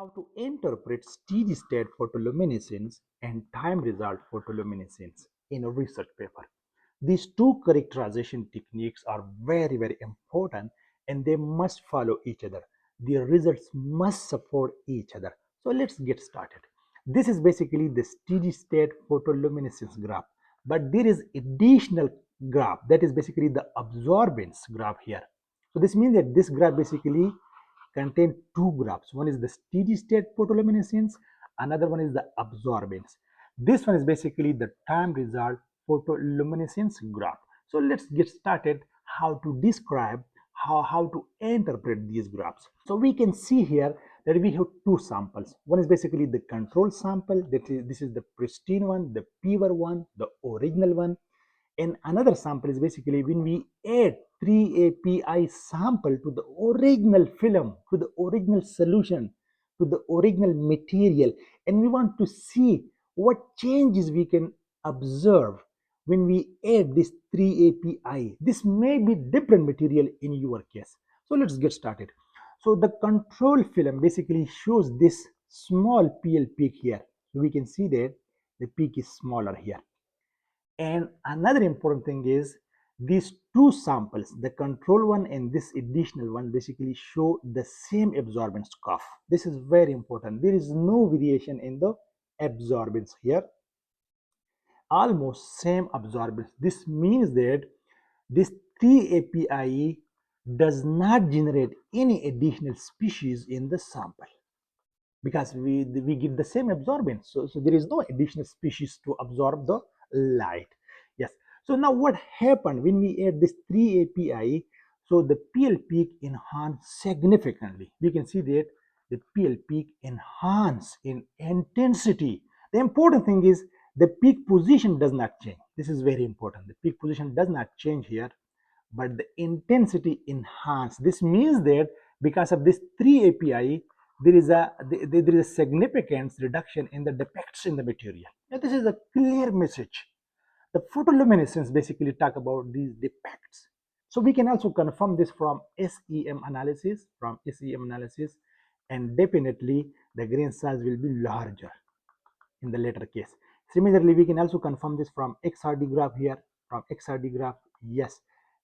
how to interpret steady state photoluminescence and time result photoluminescence in a research paper. These two characterization techniques are very important and they must follow each other. The results must support each other. So let's get started. This is basically the steady state photoluminescence graph, but there is additional graph that is basically the absorbance graph here. So this means that this graph basically contain two graphs. One is the steady state photoluminescence, another one is the absorbance. This one is basically the time result photoluminescence graph. So let's get started how to describe how to interpret these graphs. So we can see here that we have two samples. One is basically the control sample, this is the pristine one, the pure one, the original one. And another sample is basically when we add 3-API sample to the original film, to the original solution, to the original material, and we want to see what changes we can observe when we add this 3-API. This may be different material in your case. So let's get started. So the control film basically shows this small PL peak here. So we can see that the peak is smaller here. And another important thing is these two samples, the control one and this additional one, basically show the same absorbance curve. This is very important. There is no variation in the absorbance here. Almost same absorbance. This means that this 3-API does not generate any additional species in the sample because we give the same absorbance. So there is no additional species to absorb the light. Yes. So now what happened when we add this 3-API? So the PL peak enhanced significantly. We can see that the PL peak enhance in intensity. The important thing is the peak position does not change. This is very important. The peak position does not change here, but the intensity enhance. This means that because of this 3-API, there is a significant reduction in the defects in the material. Now, this is a clear message. The photoluminescence basically talk about these defects. So we can also confirm this from SEM analysis, and definitely the grain size will be larger in the later case. Similarly, we can also confirm this from XRD graph here. From XRD graph, yes,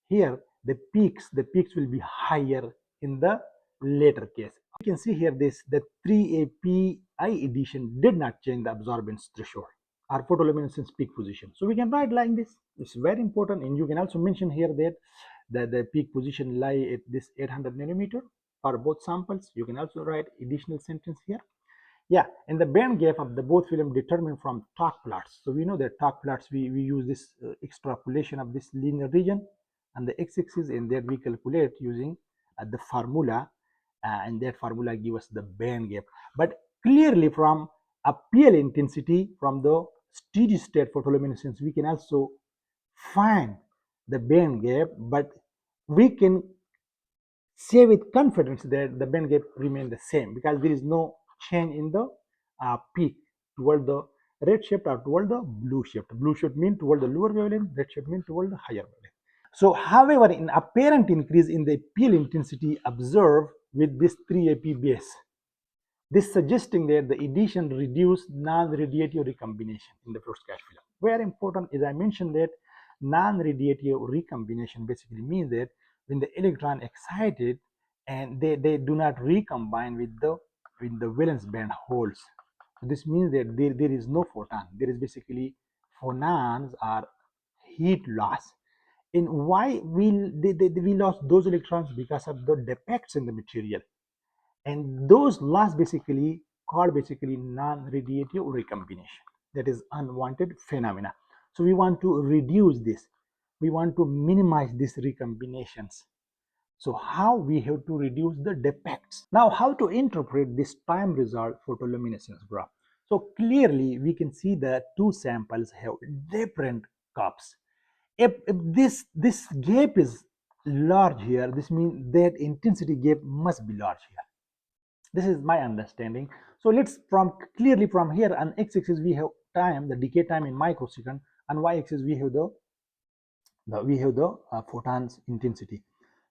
here the peaks will be higher in the later case. You can see here the 3-API addition did not change the absorbance threshold or photoluminescence peak position. So we can write like this. It's very important, and you can also mention here that the peak position lie at this 800 nanometer for both samples. You can also write additional sentence here. Yeah, and the band gap of the both film determined from talk plots. So we know that talk plots, we use this extrapolation of this linear region and the x-axis, and that we calculate using the formula, and that formula gives us the band gap. But clearly from a PL intensity from the steady state photoluminescence, we can also find the band gap, but we can say with confidence that the band gap remain the same because there is no change in the peak toward the red shift or toward the blue shift. Blue shift mean toward the lower wavelength, red shift mean toward the higher wavelength. So however, in apparent increase in the PL intensity observed with this 3-AP base, this suggesting that the addition reduced non-radiative recombination in the perovskite film. Very important, as I mentioned, that non-radiative recombination basically means that when the electron excited and they do not recombine with the valence band holes. So this means that there is no photon. There is basically phonons are heat loss. And why we lost those electrons? Because of the defects in the material. And those loss basically called basically non-radiative recombination. That is unwanted phenomena. So we want to reduce this. We want to minimize these recombinations. So how we have to reduce the defects? Now how to interpret this time result photoluminescence graph? So clearly we can see that two samples have different cups. If this gap is large here, this means that intensity gap must be large here. This is my understanding. So let's clearly from here on x-axis we have time, the decay time in microsecond, and y-axis we have the photons intensity.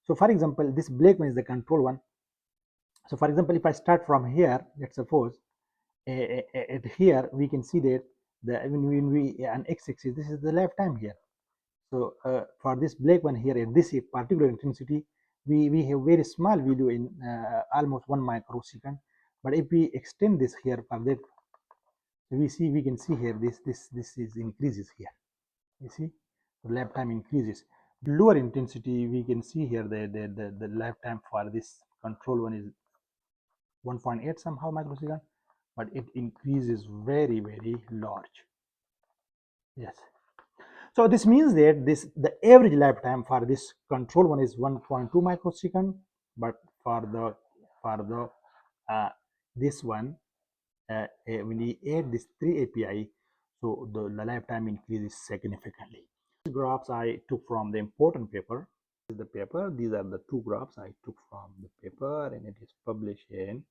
So for example, this black one is the control one. So for example, if I start from here, let's suppose at here we can see that when we an x-axis, this is the lifetime here. So for this black one here at this particular intensity, we have very small value in almost 1 microsecond. But if we extend this here for that, we can see here this is increases here. You see, the lifetime increases. Lower intensity, we can see here the lifetime for this control one is 1.8 somehow microsecond, but it increases very large. Yes. So this means that the average lifetime for this control one is 1.2 microsecond, but for the this one when we add this 3 API, so the lifetime increases significantly. These graphs I took from the important paper. This is the paper. These are the two graphs I took from the paper, and it is published in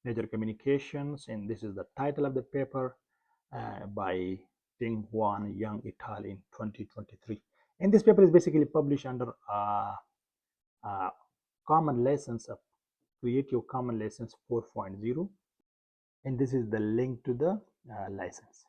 Nature Communications, and this is the title of the paper by Ting Huan Yang et al. In 2023. And this paper is basically published under Common License of Creative Common License 4.0, and this is the link to the license.